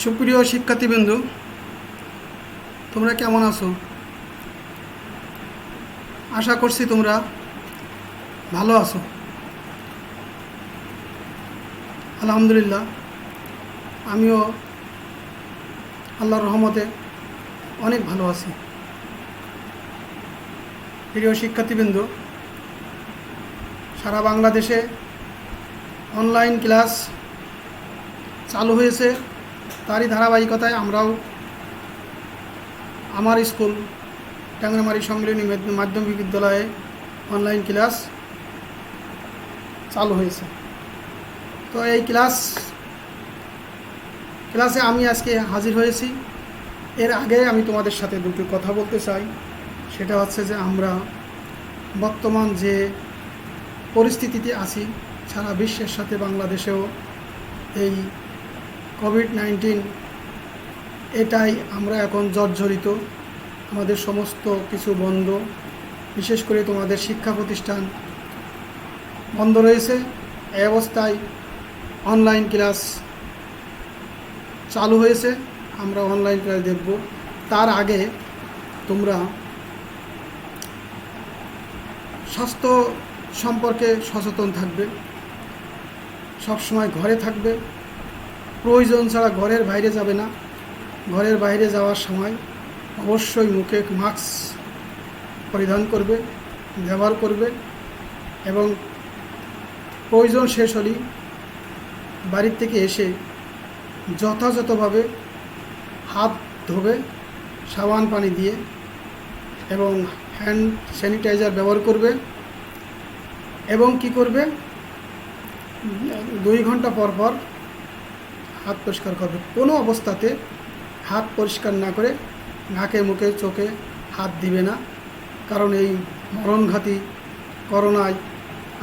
সুপ্রিয় শিক্ষার্থীবৃন্দ, তোমরা কেমন আছো? আশা করছি তোমরা ভালো আছো। আলহামদুলিল্লাহ, আমিও আল্লাহর রহমতে অনেক ভালো আছি। প্রিয় শিক্ষার্থীবৃন্দ, সারা বাংলাদেশে অনলাইন ক্লাস চালু হয়েছে। তারই ধারাবাহিকতায় আমরাও আমার স্কুল ট্যাংরামারি সম্মিলনী মাধ্যমিক বিদ্যালয়ে অনলাইন ক্লাস চালু হয়েছে। তো এই ক্লাসে আমি আজকে হাজির হয়েছি। এর আগে আমি তোমাদের সাথে দুটো কথা বলতে চাই। সেটা হচ্ছে যে আমরা বর্তমান যে পরিস্থিতিতে আছি, সারা বিশ্বের সাথে বাংলাদেশেও এই কোভিড-19 এটাই আমরা এখন জর্জরিত। আমাদের সমস্ত কিছু বন্ধ, বিশেষ করে তোমাদের শিক্ষা প্রতিষ্ঠান বন্ধ রয়েছে। এই অবস্থায় অনলাইন ক্লাস চালু হয়েছে, আমরা অনলাইন ক্লাস দেখব। তার আগে তোমরা স্বাস্থ্য সম্পর্কে সচেতন থাকবে, সবসময় ঘরে থাকবে, প্রয়োজন ছাড়া ঘরের বাইরে যাবে না। ঘরের বাইরে যাওয়ার সময় অবশ্যই মুখে মাস্ক পরিধান করবে, ব্যবহার করবে এবং প্রয়োজন শেষ হলেই বাড়ির থেকে এসে যথাযথভাবে হাত ধোবে সাবান পানি দিয়ে এবং হ্যান্ড স্যানিটাইজার ব্যবহার করবে। এবং কি করবে, 2 ঘন্টা পর পর হাত পরিষ্কার করবে। কোনো অবস্থাতে হাত পরিষ্কার না করে নাকে মুখে চোখে হাত দিবে না, কারণ এই মরণঘাতী করোনায়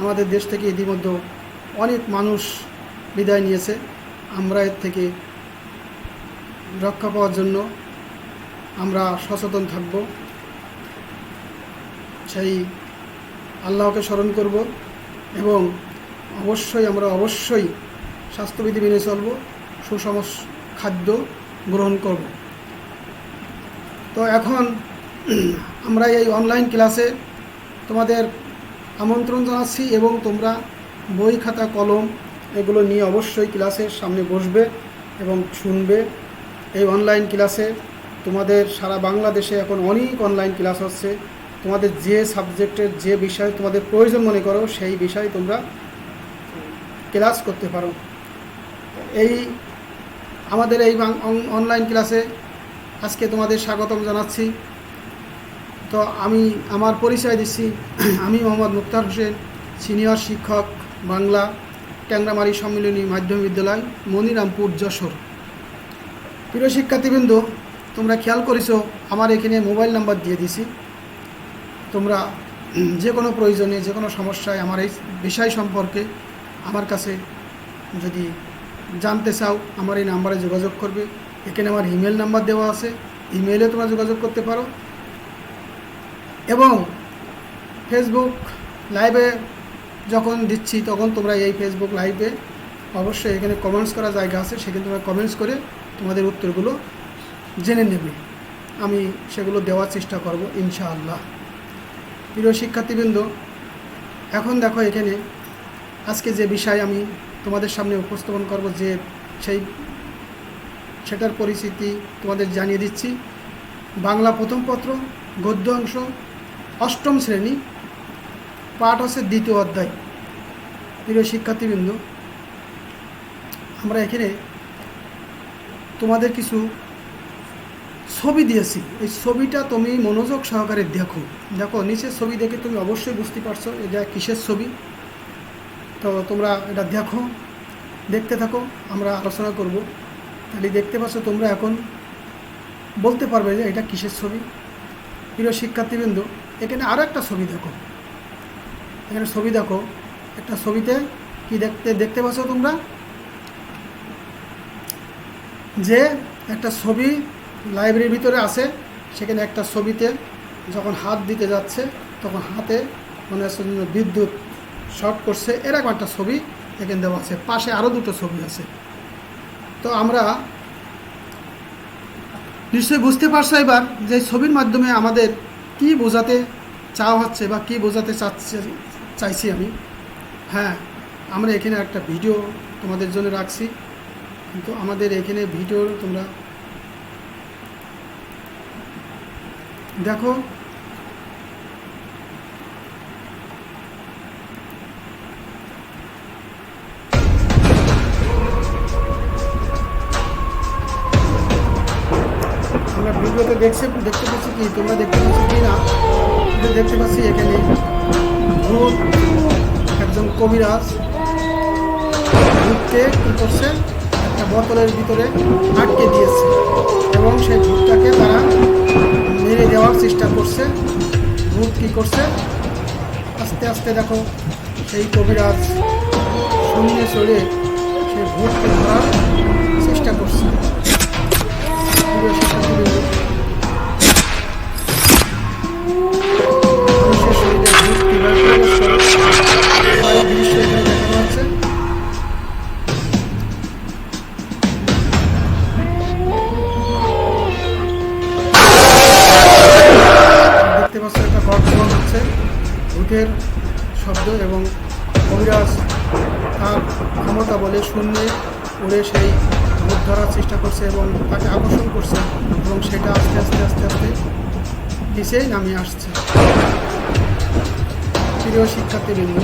আমাদের দেশ থেকে ইতিমধ্যে অনেক মানুষ বিদায় নিয়েছে। আমরা এর থেকে রক্ষা পাওয়ার জন্য আমরা সচেতন থাকব, সেই আল্লাহকে স্মরণ করব এবং অবশ্যই স্বাস্থ্যবিধি মেনে চলব, সুষম খাদ্য গ্রহণ করব। তো এখন আমরা এই অনলাইন ক্লাসে তোমাদের আমন্ত্রণ জানাচ্ছি এবং তোমরা বই খাতা কলম এগুলো নিয়ে অবশ্যই ক্লাসের সামনে বসবে এবং শুনবে। এই অনলাইন ক্লাসে তোমাদের সারা বাংলাদেশে এখন অনেক অনলাইন ক্লাস হচ্ছে। তোমাদের যে সাবজেক্টের যে বিষয় তোমাদের প্রয়োজন মনে করো সেই বিষয়ে তোমরা ক্লাস করতে পারো। আমাদের এই অনলাইন ক্লাসে আজকে তোমাদের স্বাগতম জানাচ্ছি। তো আমি আমার পরিচয় দিচ্ছি। আমি মোহাম্মদ মুক্তার হোসেন, সিনিয়র শিক্ষক, বাংলা, ট্যাংরামারি সম্মিলনী মাধ্যমিক বিদ্যালয়, মনিরামপুর, যশোর। প্রিয় শিক্ষার্থীবৃন্দ, তোমরা খেয়াল করেছো আমার এখানে মোবাইল নাম্বার দিয়ে দিছি। তোমরা যে কোনো প্রয়োজনে, যে কোনো সমস্যায় আমার এই বিষয় সম্পর্কে আমার কাছে যদি জানতে চাও আমার এই নাম্বারে যোগাযোগ করবে। এখানে আমার ইমেল নাম্বার দেওয়া আছে, ইমেলে তোমরা যোগাযোগ করতে পারো। এবং ফেসবুক লাইভে যখন দিচ্ছি তখন তোমরা এই ফেসবুক লাইভে অবশ্যই এখানে কমেন্টস করা জায়গা আছে, সেখানে তোমরা কমেন্টস করে তোমাদের উত্তরগুলো জেনে নেবে। আমি সেগুলো দেওয়ার চেষ্টা করব ইনশাআল্লাহ। প্রিয় শিক্ষার্থীবৃন্দ, এখন দেখো এখানে আজকে যে বিষয় আমি তোমাদের সামনে উপস্থাপন করব, যে সেটার পরিচিতি তোমাদের জানিয়ে দিচ্ছি। বাংলা প্রথম পত্র, গদ্য অংশ, 8ম শ্রেণী, পাঠ হচ্ছে 2য় অধ্যায়। প্রিয় শিক্ষার্থীবৃন্দ, আমরা এখানে তোমাদের কিছু ছবি দিয়েছি। এই ছবিটা তুমি মনোযোগ সহকারে দেখো। নিচের ছবি দেখে তুমি অবশ্যই বুঝতে পারছো এটা কিসের ছবি। তো তোমরা এটা দেখতে থাকো, আমরা আলোচনা করব। তাহলে দেখতে পাচ্ছ তোমরা এখন বলতে পারবে যে এটা কিসের ছবি। প্রিয় শিক্ষার্থীবৃন্দ, এখানে আরও একটা ছবি দেখো। এখানে ছবি দেখো, একটা ছবিতে কি দেখতে পাচ্ছ তোমরা, যে একটা ছবি লাইব্রেরির ভিতরে আছে। সেখানে একটা ছবিতে যখন হাত দিতে যাচ্ছে তখন হাতে মনে হচ্ছে বিদ্যুৎ শর্ট করছে, এরকম একটা ছবি এখানে দেওয়া আছে। পাশে আরও 2টো ছবি আছে। তো আমরা নিশ্চয়ই বুঝতে পারছো এবার যে ছবির মাধ্যমে আমাদের কি বোঝাতে চাওয়া হচ্ছে বা কি বোঝাতে চাইছি আমি। হ্যাঁ, আমরা এখানে একটা ভিডিও তোমাদের জন্য রাখছি, কিন্তু আমাদের এখানে ভিডিও তোমরা দেখো। আমরা ভিডিওতে দেখতে পাচ্ছি কি, তোমরা দেখতে পাচ্ছি কি না, দেখতে পাচ্ছি এখানে ভূত, একজন কবিরাজ ভূতকে কী করছে, একটা বোতলের ভিতরে আটকে দিয়েছে এবং সেই ভূতটাকে তারা মেরে দেওয়ার চেষ্টা করছে। ভূত কী করছে, আস্তে আস্তে দেখো সেই কবিরাজ শূন্যে চড়ে সেই ভূতকে ধরার চেষ্টা করছে। মানুষের শরীরে ভূত কীভাবে প্রবেশ করে তার দৃশ্য এখানে দেখানো হচ্ছে। দেখতে পাচ্ছ একটা গর্জন হচ্ছে, ভূতের শব্দ, এবং কবিরাজ তার ক্ষমতা বলে শূন্যে উড়ে সেই ভূত ধরার চেষ্টা করছে এবং তাকে আকর্ষণ করছে, এবং সেটা আস্তে আস্তে আস্তে আস্তে নিচেই নামিয়ে আসছে। প্রিয় শিক্ষার্থীবৃন্দ,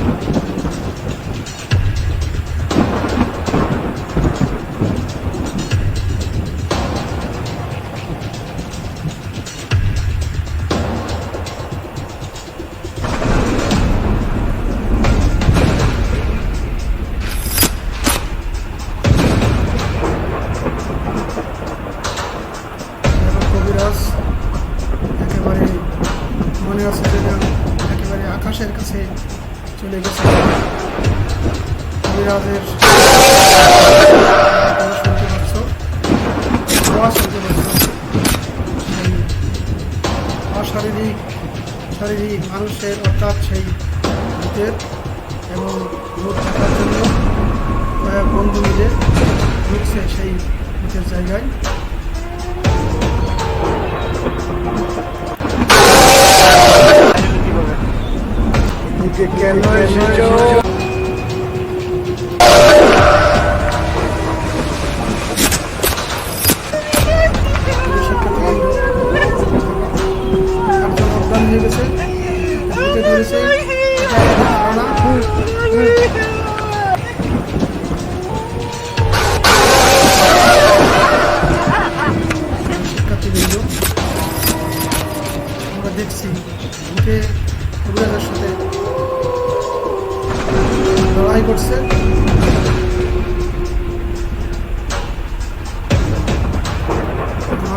কবিরাজ একেবারে মনে হচ্ছে যে একেবারে আকাশের কাছে চলে গেছে। কবিরাজের শুনতে পাচ্ছ, আওয়াজ শুনতে পাচ্ছ, সেই শারীরিক মানুষের, অর্থাৎ সেই ভূতের, এবং ভূত থাকার জন্য কয়েক বন্ধু মিলে ঢুকছে সেই ভূতের জায়গায়। কেন এসেছো? অজ্ঞান হয়ে গেছে, ধরেছে শিক্ষার্থীবৃন্দ, আমরা দেখছি ভূতে কবিরাজের সাথে লড়াই করছে।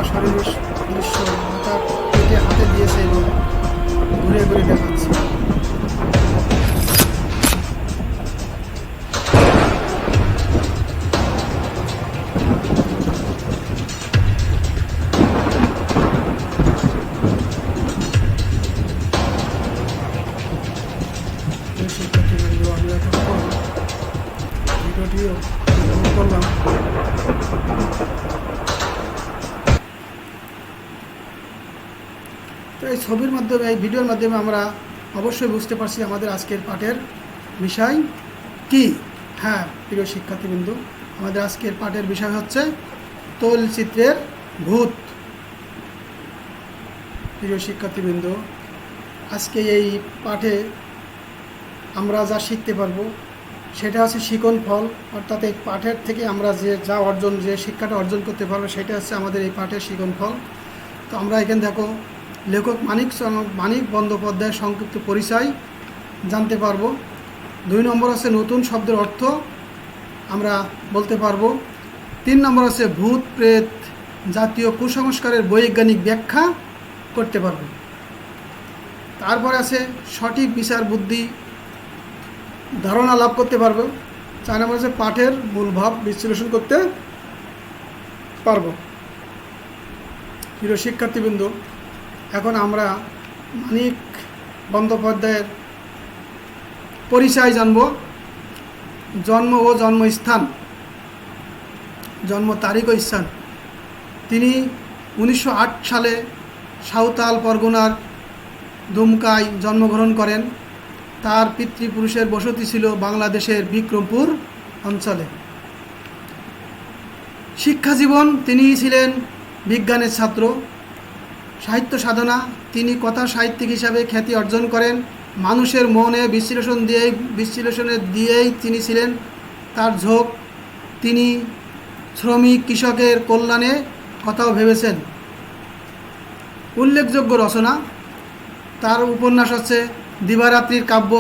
শারীরিক দৃশ্য মাথা পেটে হাতে দিয়েছে এবং ঘুরে ঘুরে দেখাচ্ছে। শিক্ষার্থীবৃন্দ, আমি এখন ভিডিওটিও করলাম। তো এই ছবির মাধ্যমে, এই ভিডিওর মাধ্যমে আমরা অবশ্যই বুঝতে পারছি আমাদের আজকের পাঠের বিষয় কি। হ্যাঁ প্রিয় শিক্ষার্থীবৃন্দ, আমাদের আজকের পাঠের বিষয় হচ্ছে তৈলচিত্রের ভূত। প্রিয় শিক্ষার্থীবৃন্দ, আজকে এই পাঠে আমরা যা শিখতে পারবো সেটা হচ্ছে শিকন ফল, অর্থাৎ এই পাঠের থেকে আমরা যে শিক্ষাটা অর্জন করতে পারবো সেটা হচ্ছে আমাদের এই পাঠের শিকন ফল। তো আমরা এখানে দেখো লেখক মানিক বন্দ্যোপাধ্যায়ের সংক্ষিপ্ত পরিচয় জানতে পারবো। 2 নম্বর আছে নতুন শব্দের অর্থ আমরা বলতে পারবো। 3 নম্বর আছে ভূত প্রেত জাতীয় কুসংস্কারের বৈজ্ঞানিক ব্যাখ্যা করতে পারবো। তারপরে আছে সঠিক বিচার বুদ্ধি ধারণা লাভ করতে পারবো। 4 নম্বর আছে পাঠের মূল ভাব বিশ্লেষণ করতে পারবো। প্রিয় শিক্ষার্থীবৃন্দ, এখন আমরা মানিক বন্দ্যোপাধ্যায়ের পরিচয় জানব। জন্ম ও জন্মস্থান, জন্ম তারিখ ও স্থান। তিনি 1908 সালে সাঁওতাল পরগনার দুমকায় জন্মগ্রহণ করেন। তার পিতৃপুরুষের বসতি ছিল বাংলাদেশের বিক্রমপুর অঞ্চলে। শিক্ষাজীবন, তিনি ছিলেন বিজ্ঞানের ছাত্র। সাহিত্য সাধনা, তিনি কথা সাহিত্যিক হিসাবে খ্যাতি অর্জন করেন। মানুষের মনে বিশ্লেষণে দিয়েই তিনি ছিলেন তার ঝোঁক। তিনি শ্রমিক কৃষকের কল্যাণে কথাও ভেবেছেন। উল্লেখযোগ্য রচনা, তার উপন্যাস হচ্ছে দিবারাত্রির কাব্য,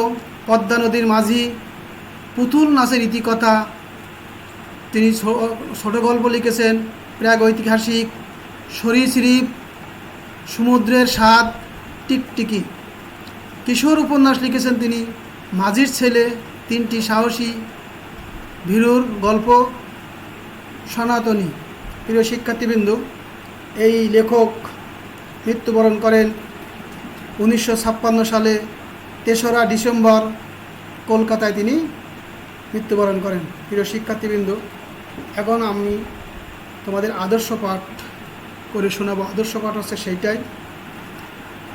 পদ্মা নদীর মাঝি, পুতুল নাচের ইতিকথা। তিনি ছোট গল্প লিখেছেন প্রাগৈতিহাসিক, সরীসৃপ, সমুদ্রের স্বাদ, টিকটিকি। কিশোর উপন্যাস লিখেছেন তিনি মাঝির ছেলে, তিনটি সাহসী ভীরুর গল্প, সনাতনী। প্রিয় শিক্ষার্থীবৃন্দ, এই লেখক মৃত্যুবরণ করেন 1956 সালে 3রা ডিসেম্বর, কলকাতায় তিনি মৃত্যুবরণ করেন। প্রিয় শিক্ষার্থীবৃন্দ, এখন আমি তোমাদের আদর্শ পাঠ করে শোনাবো। আদর্শ পাঠ হচ্ছে সেইটাই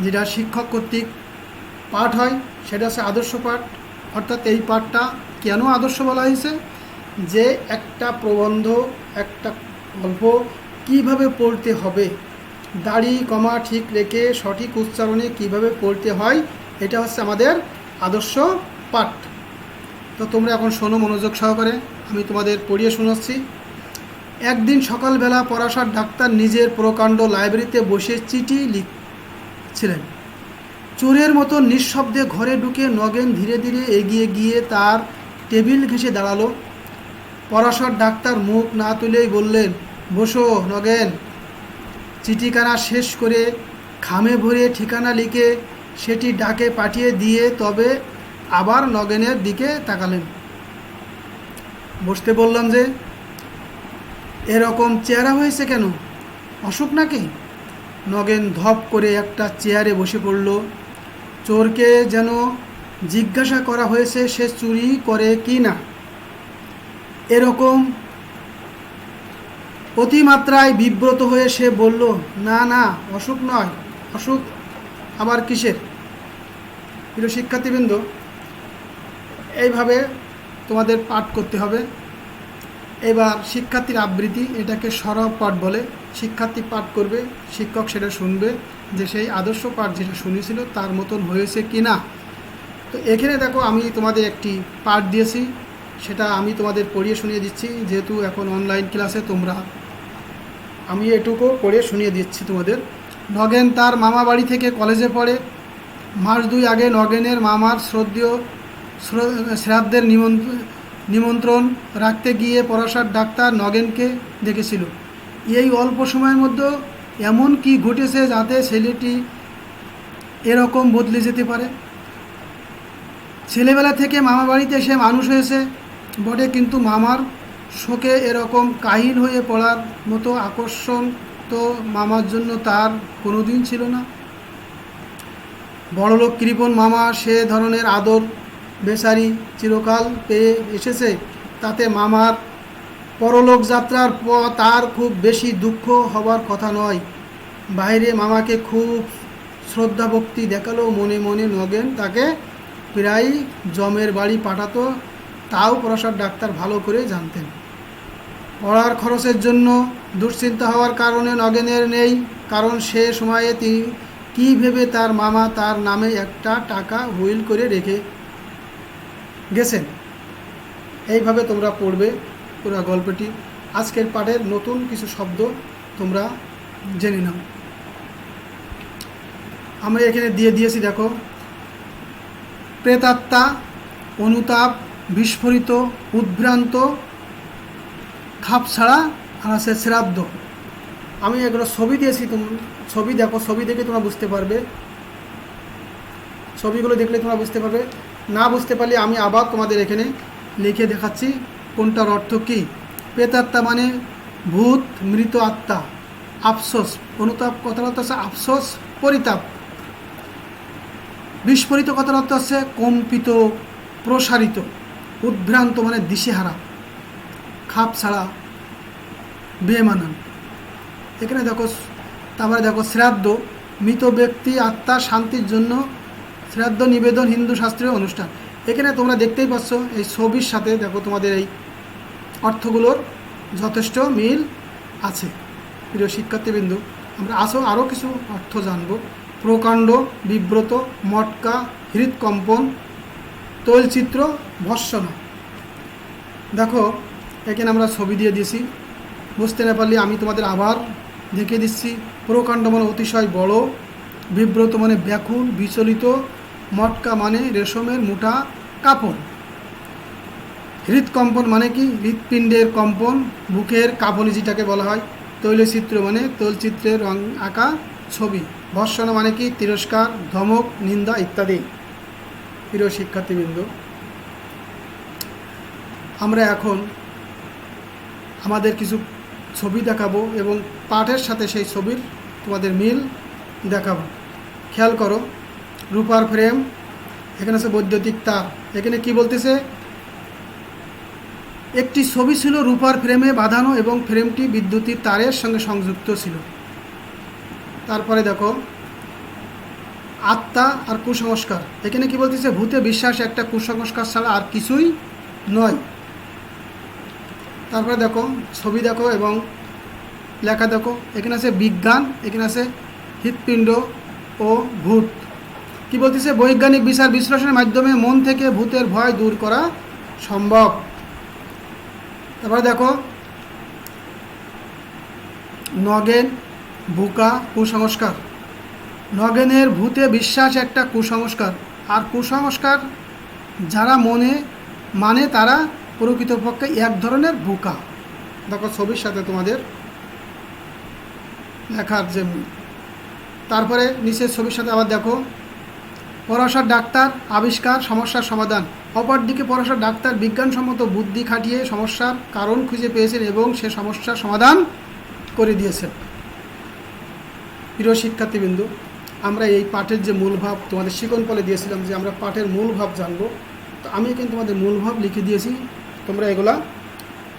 যেটা শিক্ষক কর্তৃক পাঠ হয়, সেটা হচ্ছে আদর্শ পাঠ। অর্থাৎ এই পাঠটা কেন আদর্শ বলা হয়েছে, যে একটা প্রবন্ধ, একটা গল্প কিভাবে পড়তে হবে, দাড়ি কমা ঠিক রেখে সঠিক উচ্চারণে কিভাবে পড়তে হয়, এটা হচ্ছে আমাদের আদর্শ পাঠ। তো তোমরা এখন শোনো মনোযোগ সহকারে, আমি তোমাদের পড়িয়ে শোনাচ্ছি। একদিন সকালবেলা পরাশর ডাক্তার নিজের প্রকাণ্ড লাইব্রেরিতে বসে চিঠি লিখছিলেন। চোরের মতো নিঃশব্দে ঘরে ঢুকে নগেন ধীরে ধীরে এগিয়ে গিয়ে তার টেবিল ঘেঁষে দাঁড়ালো। পরাশর ডাক্তার মুখ না তুলেই বললেন, বসো নগেন। চিঠিখানা শেষ করে খামে ভরে ঠিকানা লিখে সেটি ডাকে পাঠিয়ে দিয়ে তবে আবার নগেনের দিকে তাকালেন। বসতে বললাম যে, এরকম চেহারা হয়েছে কেন, অসুখ নাকি? নগেন ধপ করে একটা চেয়ারে বসে পড়ল। চোরকে যেন জিজ্ঞাসা করা হয়েছে সে চুরি করে কি না। এরকম অতিমাত্রায় বিব্রত হয়ে সে বলল, না না, অসুখ নয়। অসুখ আবার কিসের? প্রিয় শিক্ষার্থীবৃন্দ, এইভাবে তোমাদের পাঠ করতে হবে। এবার শিক্ষার্থীর আবৃত্তি, এটাকে সরব পাঠ বলে। শিক্ষার্থী পাঠ করবে, শিক্ষক সেটা শুনবে যে সেই আদর্শ পাঠ যেটা শুনেছিল তার মতন হয়েছে কি না। তো এখানে দেখো, আমি তোমাদের একটি পাঠ দিয়েছি, সেটা আমি তোমাদের পড়িয়ে শুনিয়ে দিচ্ছি। যেহেতু এখন অনলাইন ক্লাসে তোমরা, আমি এটুকু পড়ে শুনিয়ে দিচ্ছি তোমাদের। নগেন তার মামা বাড়ি থেকে কলেজে পড়ে। মাস 2 আগে নগেনের মামার শ্রাদ্ধের নিমন্ত্রণ রাখতে গিয়ে পরাশর ডাক্তার নগেনকে দেখেছিল। এই অল্প সময়ের মধ্যে এমন কি ঘটেছে যাতে ছেলেটি এরকম বদলে যেতে পারে। ছেলেবেলা থেকে মামা বাড়িতে সে মানুষ হয়েছে বটে, কিন্তু মামার শোকে এরকম কাহিল হয়ে পড়ার মতো আকর্ষণ তো মামার জন্য তার কোনোদিন ছিল না। বড়লোক কৃপণ মামা সে ধরনের আদর বেচারি চিরকাল পেয়ে এসেছে। তাতে মামার পরলোক যাত্রার পর তার খুব বেশি দুঃখ হবার কথা নয়। বাইরে মামাকে খুব শ্রদ্ধা ভক্তি দেখালেও মনে মনে নগেন তাকে প্রায় জমের বাড়ি পাঠাতো। তাও পরাশর ডাক্তার ভালো করে জানতেন। পড়ার খরচের জন্য দুশ্চিন্তা হওয়ার কারণে নগেনের নেই, কারণ সে সময়ে তিনি কী ভেবে তার মামা তার নামে একটা টাকা হুইল করে রেখে গেছেন। এইভাবে তোমরা পড়বে পুরো গল্পটি। আজকের পাঠের নতুন কিছু শব্দ তোমরা জেনে নাও। আমরা এখানে দিয়ে দিয়েছি, দেখো, প্রেতাত্মা, অনুতাপ, বিস্ফোরিত, উদ্ভ্রান্ত, খাপ ছাড়া, আর আছে শ্রাদ্ধ। আমি এগুলো ছবি দিয়েছি, ছবি দেখো, ছবি দেখে তোমরা বুঝতে পারবে। ছবিগুলো দেখলে তোমরা বুঝতে পারবে। না বুঝতে পারলে আমি আবার তোমাদের এখানে লিখে দেখাচ্ছি কোনটার অর্থ কী। প্রেতাত্মা মানে ভূত, মৃত আত্মা। আফসোস, অনুতাপ কথার অর্থ হচ্ছে আফসোস, পরিতাপ। বিস্ফোরিত কথার অর্থ হচ্ছে কম্পিত, প্রসারিত। উদ্ভ্রান্ত মানে দিশেহারা, খাপ ছাড়া, বেমানান। এখানে দেখো তারপরে দেখো শ্রাদ্ধ, মৃত ব্যক্তি আত্মার শান্তির জন্য শ্রাদ্ধ নিবেদন হিন্দু শাস্ত্রীয় অনুষ্ঠান। এখানে তোমরা দেখতেই পাচ্ছ এই ছবির সাথে দেখো তোমাদের এই অর্থগুলোর যথেষ্ট মিল আছে। প্রিয় শিক্ষার্থীবৃন্দ, আমরা আরও কিছু অর্থ জানব। প্রকাণ্ড, বিব্রত, মটকা, হৃদকম্পন, তৈলচিত্র, ভর্ৎসনা। দেখো এখানে আমরা ছবি দিয়ে দিয়েছি, বুঝতে না পারলে আমি তোমাদের আবার দেখিয়ে দিচ্ছি। প্রকাণ্ড মানে অতিশয় বড়, বিব্রত মানে ব্যাকুল, বিচলিত, মটকা মানে রেশমের মোটা কাপড়। হৃদকম্পন মানে কি? হৃৎপিণ্ডের কম্পন, বুকের কাঁপুনি যেটাকে বলা হয়। তৈলচিত্র মানে তৈলচিত্রের রং আঁকা ছবি। ভর্ৎসনা মানে কি? তিরস্কার, ধমক, নিন্দা ইত্যাদি। প্রিয় শিক্ষার্থীবৃন্দ, আমরা এখন আমাদের কিছু ছবি দেখাবো এবং পাঠের সাথে সেই ছবির তোমাদের মিল দেখাবো। খেয়াল করো, রূপার ফ্রেম, এখানে আছে বৈদ্যুতিক তার। এখানে কি বলতেছে? একটি ছবি ছিল রূপার ফ্রেমে বাঁধানো এবং ফ্রেমটি বিদ্যুতের তারের সঙ্গে সংযুক্ত ছিল। তারপরে দেখো আত্মা আর কুসংস্কার। এখানে কি বলতেছে? ভূতে বিশ্বাস একটা কুসংস্কার ছাড়া আর কিছুই নয়। তারপরে দেখো ছবি দেখো এবং লেখা দেখো। এখানে আছে বিজ্ঞান, এখানে আছে হৃৎপিণ্ড ও ভূত। কি বলতেছে? বৈজ্ঞানিক বিচার বিশ্লেষণের মাধ্যমে মন থেকে ভূতের ভয় দূর করা সম্ভব। তারপরে দেখো নগেন, বুকা, কুসংস্কার। নগেনের ভূতে বিশ্বাস একটা কুসংস্কার, আর কুসংস্কার যারা মানে তারা প্রকৃতপক্ষে এক ধরনের বোকা। দেখো ছবির সাথে তোমাদের লেখার যে। তারপরে নিচের ছবির সাথে আবার দেখো পরশার ডাক্তার, আবিষ্কার, সমস্যার সমাধান। অপরদিকে পরশার ডাক্তার বিজ্ঞানসম্মত বুদ্ধি খাটিয়ে সমস্যার কারণ খুঁজে পেয়েছেন এবং সে সমস্যার সমাধান করে দিয়েছেন। প্রিয় শিক্ষার্থীবৃন্দ, আমরা এই পাঠের যে মূল ভাব তোমাদের শিকনপলে দিয়েছিলাম যে আমরা পাঠের মূল ভাব জানবো, তো আমি কিন্তু তোমাদের মূল ভাব লিখে দিয়েছি, তোমরা এগুলা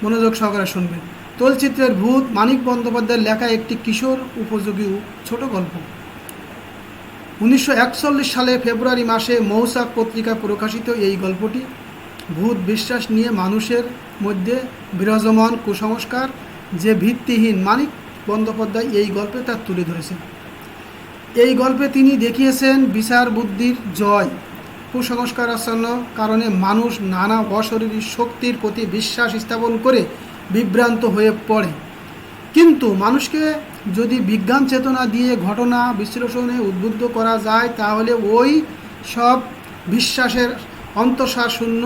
মনোযোগ সহকারে শুনবে। তৈলচিত্রের ভূত মানিক বন্দ্যোপাধ্যায়ের লেখা একটি কিশোর উপযোগী ছোট গল্প। 1941 সালে ফেব্রুয়ারি মাসে মৌচাক পত্রিকায় প্রকাশিত এই গল্পটি ভূত বিশ্বাস নিয়ে মানুষের মধ্যে বিরাজমান কুসংস্কার যে ভিত্তিহীন মানিক বন্দ্যোপাধ্যায় এই গল্পে তা তুলে ধরেছেন। এই গল্পে তিনি দেখিয়েছেন বিচার বুদ্ধির জয়। কুসংস্কারাচ্ছন্ন কারণে মানুষ নানা অশরীরী শক্তির প্রতি বিশ্বাস স্থাপন করে বিভ্রান্ত হয়ে পড়ে। কিন্তু মানুষকে যদি বিজ্ঞান চেতনা দিয়ে ঘটনা বিশ্লেষণে উদ্বুদ্ধ করা যায় তাহলে ওই সব বিশ্বাসের অন্তঃসার শূন্য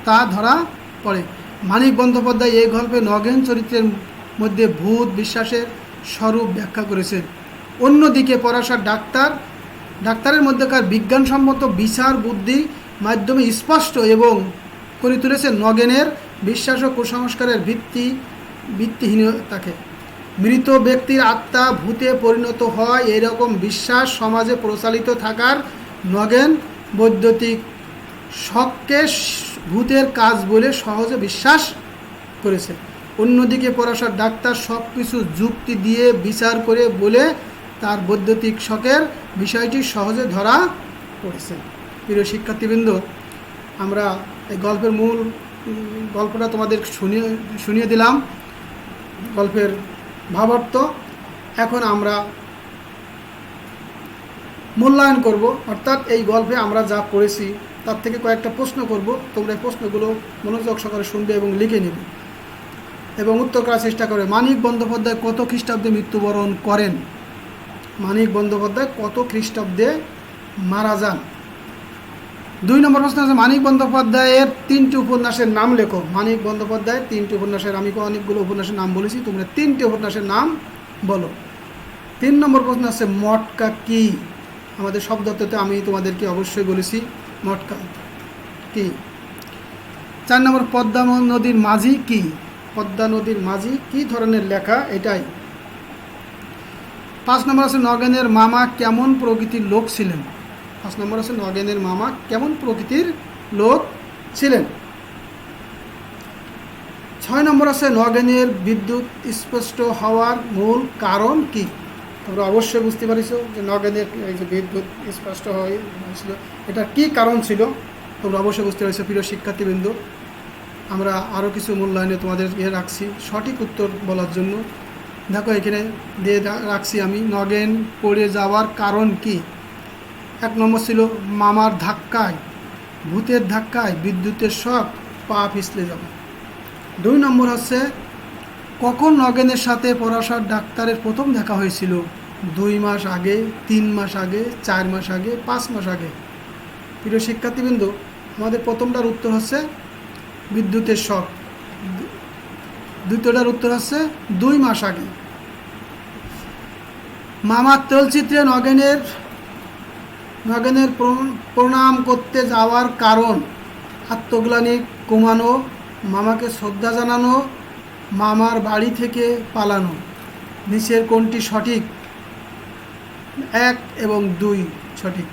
তা ধরা পড়ে। মানিক বন্দ্যোপাধ্যায় এই গল্পে নগেন চরিত্রের মধ্যে ভূত বিশ্বাসের স্বরূপ ব্যাখ্যা করেছেন। অন্যদিকে পরশার ডাক্তারের মধ্যেকার বিজ্ঞানসম্মত বিচার বুদ্ধি মাধ্যমে স্পষ্ট এবং করে তুলেছে নগেনের বিশ্বাস ও কুসংস্কারের ভিত্তিহীনতাকে। মৃত ব্যক্তির আত্মা ভূতে পরিণত হয় এরকম বিশ্বাস সমাজে প্রচলিত থাকার নগেন বৈদ্যুতিক শখকে ভূতের কাজ বলে সহজে বিশ্বাস করেছে। অন্যদিকে পরশার ডাক্তার সব কিছু যুক্তি দিয়ে বিচার করে বলে তার বৈদ্যুতিক শখের বিষয়টি সহজে ধরা পড়েছে। প্রিয় শিক্ষার্থীবৃন্দ, আমরা এই গল্পের মূল গল্পটা তোমাদের শুনিয়ে দিলাম, গল্পের ভাবার্থ। এখন আমরা মূল্যায়ন করব, অর্থাৎ এই গল্পে আমরা যা পড়েছি তার থেকে কয়েকটা প্রশ্ন করব। তোমরা এই প্রশ্নগুলো মনোযোগ সহকারে শুনবে এবং লিখে নেবে এবং উত্তর করার চেষ্টা করবে। মানিক বন্দ্যোপাধ্যায় কত খ্রিস্টাব্দে মৃত্যুবরণ করেন? মানিক বন্দ্যোপাধ্যায় কত খ্রিস্টাব্দে মারা যান? 2 নম্বর প্রশ্ন আছে মানিক বন্দ্যোপাধ্যায়ের 3টি উপন্যাসের নাম লেখো। মানিক বন্দ্যোপাধ্যায়ের 3টি উপন্যাসের, আমি অনেকগুলো উপন্যাসের নাম বলেছি, তোমরা 3টি উপন্যাসের নাম বলো। 3 নম্বর প্রশ্ন আছে মটকা কি? আমাদের শব্দতে আমি তোমাদেরকে অবশ্যই বলেছি মটকা কি। 4 নম্বর পদ্মা নদীর মাঝি কি? পদ্মা নদীর মাঝি কি ধরনের লেখা এটাই। 5 নম্বর আছে নগেনের মামা কেমন প্রকৃতির লোক ছিলেন? 5 নম্বর আছে নগেনের মামা কেমন প্রকৃতির লোক ছিলেন। 6 নম্বর আছে নগেনের বিদ্যুৎ স্পষ্ট হওয়ার মূল কারণ কি? তোমরা অবশ্যই বুঝতে পারিছো যে নগেনের এই যে বিদ্যুৎ স্পষ্ট হয়েছিল, এটা কী কারণ ছিল তোমরা অবশ্যই বুঝতে পারছো। প্রিয় শিক্ষার্থীবৃন্দ, আমরা আরও কিছু মূল্যায়নে তোমাদের রাখছি সঠিক উত্তর বলার জন্য। দেখো এখানে দিয়ে রাখছি আমি, নগেন পড়ে যাওয়ার কারণ কি। 1 নম্বর ছিল মামার ধাক্কায়, ভূতের ধাক্কায়, বিদ্যুতের শক, পা পিছলে যাবে। 2 নম্বর হচ্ছে কখন নগেনের সাথে পড়াশোনার ডাক্তারের প্রথম দেখা হয়েছিল। 2 মাস আগে, 3 মাস আগে, 4 মাস আগে, 5 মাস আগে। প্রিয় শিক্ষার্থীবৃন্দ, আমাদের প্রথমটার উত্তর হচ্ছে বিদ্যুতের শক, দ্বিতীয়টার উত্তর হচ্ছে 2 মাস আগে। মামার তৈলচিত্রে নগেনের প্রণাম করতে যাওয়ার কারণ আত্মগ্লানি কমানো, মামাকে শ্রদ্ধা জানানো, মামার বাড়ি থেকে পালানো। নিচের কোনটি সঠিক? 1 এবং 2 সঠিক,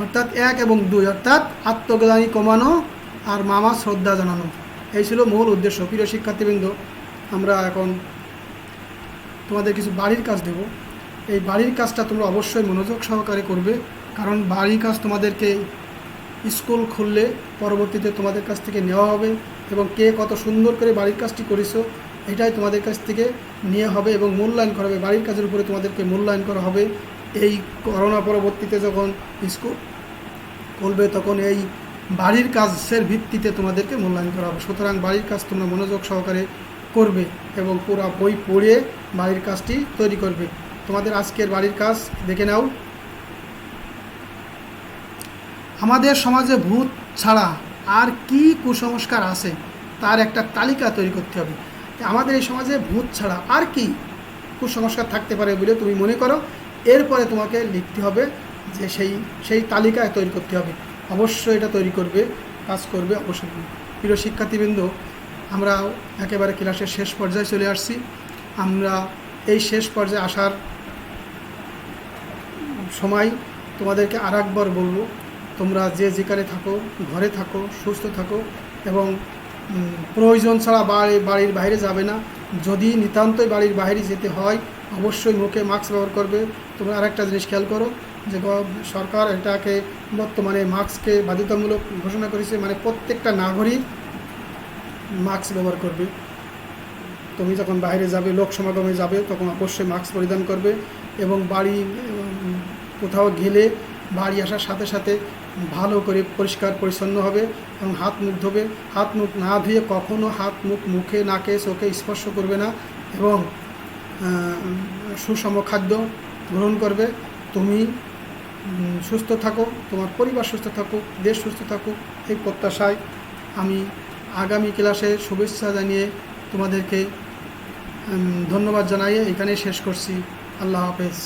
অর্থাৎ 1 এবং 2, অর্থাৎ আত্মগ্লানি কমানো আর মামা শ্রদ্ধা জানানো, এই ছিল মূল উদ্দেশ্য। প্রিয় শিক্ষার্থীবৃন্দ, আমরা এখন তোমাদের কিছু বাড়ির কাজ দেব। এই বাড়ির কাজটা তোমরা অবশ্যই মনোযোগ সহকারে করবে, কারণ বাড়ির কাজ তোমাদেরকে স্কুল খুললে পরবর্তীতে তোমাদের কাছ থেকে নেওয়া হবে, এবং কে কত সুন্দর করে বাড়ির কাজটি করেছো এটাই তোমাদের কাছ থেকে নিয়ে হবে এবং মূল্যায়ন করা হবে। বাড়ির কাজের উপরে তোমাদেরকে মূল্যায়ন করা হবে। এই করোনা পরবর্তীতে যখন স্কুল খুলবে তখন এই বাড়ির কাজের ভিত্তিতে তোমাদেরকে মূল্যায়ন করা হবে। সুতরাং বাড়ির কাজ তোমরা মনোযোগ সহকারে করবে এবং পুরো বই পড়ে বাড়ির কাজটি তৈরি করবে। তোমাদের আজকের বাড়ির কাজ দেখে নাও। আমাদের সমাজে ভূত ছাড়া আর কি কুসংস্কার আছে তার একটা তালিকা তৈরি করতে হবে। আমাদের এই সমাজে ভূত ছাড়া আর কি কুসংস্কার থাকতে পারে বলে তুমি মনে করো, এরপরে তোমাকে লিখতে হবে যে সেই তালিকায় তৈরি করতে হবে। অবশ্যই এটা তৈরি করবে, কাজ করবে অবশ্যই। প্রিয় শিক্ষার্থীবৃন্দ, আমরা একেবারে ক্লাসের শেষ পর্যায়ে চলে আসছি। আমরা এই শেষ পর্যায়ে আসার সময় তোমাদেরকে আরেকবার বলবো, তোমরা যে যেখানে থাকো, ঘরে থাকো, সুস্থ থাকো এবং প্রয়োজন ছাড়া বাড়ির বাইরে যাবে না। যদি নিতান্তই বাড়ির বাইরে যেতে হয় অবশ্যই মুখে মাস্ক ব্যবহার করবে। তোমরা আরেকটা জিনিস খেয়াল করো যে সরকার এটাকে বর্তমানে মাস্ককে বাধ্যতামূলক ঘোষণা করেছে, মানে প্রত্যেকটা নাগরিক মাস্ক ব্যবহার করবে। তুমি যখন বাইরে যাবে, লোক সমাগমে যাবে, তখন অবশ্যই মাস্ক পরিধান করবে এবং বাড়ি কোথাও গেলে বাড়ি আসার সাথে সাথে ভালো করে পরিষ্কার পরিচ্ছন্ন হবে এবং হাত মুখ ধোবে। হাত মুখ না ধুয়ে কখনও হাত মুখ মুখে, নাকে, চোখে স্পর্শ করবে না এবং সুষম খাদ্য গ্রহণ করবে। তুমি সুস্থ থাকো, তোমার পরিবার সুস্থ থাকুক, দেশ সুস্থ থাকুক, এই প্রত্যাশায় আমি আগামী ক্লাসে শুভেচ্ছা জানিয়ে তোমাদেরকে ধন্যবাদ জানাইয়ে এখানে শেষ করছি। আল্লাহ হাফেজ।